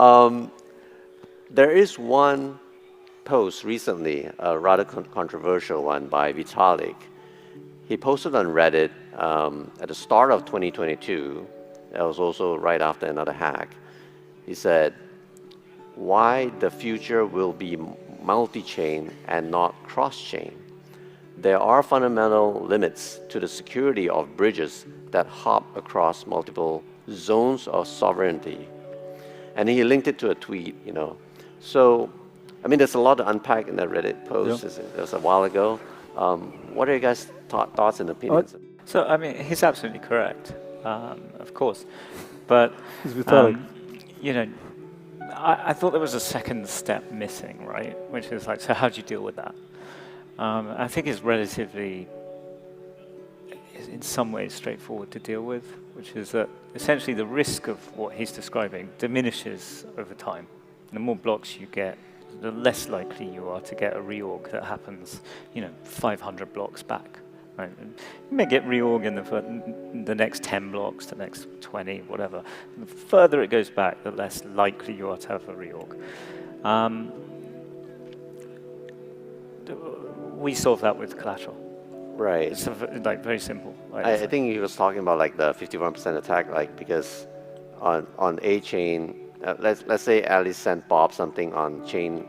Um, there is one post recently, a rather controversial one by Vitalik. He posted on Reddit at the start of 2022. That was also right after another hack. He said, why the future will be multi-chain and not cross-chain. There are fundamental limits to the security of bridges that hop across multiple zones of sovereignty. And he linked it to a tweet, you know. So, I mean, there's a lot to unpack in that Reddit post. Yeah. It was a while ago. What are your guys' thoughts and opinions? So, I mean, he's absolutely correct, of course. But, It's Vitalik. you know, I thought there was a second step missing, right? Which is like, so how do you deal with that? I think it's relatively, in some ways, straightforward to deal with, which is that essentially the risk of what he's describing diminishes over time. The more blocks you get, the less likely you are to get a reorg that happens, 500 blocks back. Right? You may get reorg in the next 10 blocks, the next 20, whatever. The further it goes back, the less likely you are to have a reorg. We solve that with collateral. Right. It's like very simple. Right? I think he was talking about like the 51% attack, like because on a chain, let's say Alice sent Bob something on chain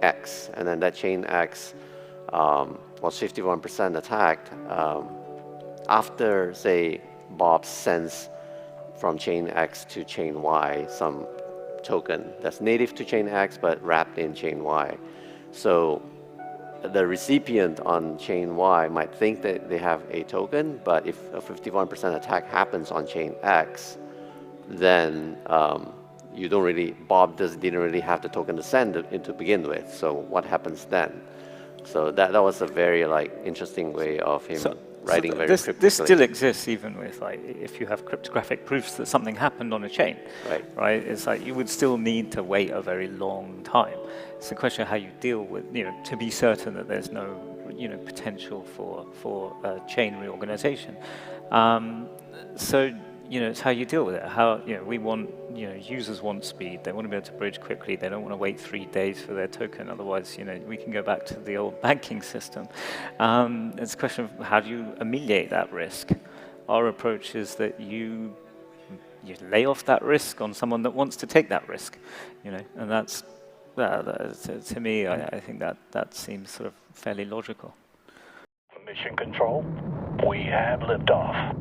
X, and then that chain X was 51% attacked. After, say, Bob sends from chain X to chain Y some token that's native to chain X but wrapped in chain Y. So the recipient on chain Y might think that they have a token, but if a 51% attack happens on chain X, then you don't really, Bob didn't really have the token to send it to begin with. So what happens then? So that was a very interesting way of him writing very cryptically. This still exists even with if you have cryptographic proofs that something happened on a chain. Right. It's like you would still need to wait a very long time. It's a question of how you deal with, to be certain that there's no, potential for chain reorganization. So, it's how you deal with it. How, we want, users want speed. They want to be able to bridge quickly. They don't want to wait 3 days for their token. Otherwise, we can go back to the old banking system. It's a question of how do you ameliorate that risk. Our approach is that you lay off that risk on someone that wants to take that risk, and that's, to me, I think that seems sort of fairly logical. Mission Control, we have liftoff.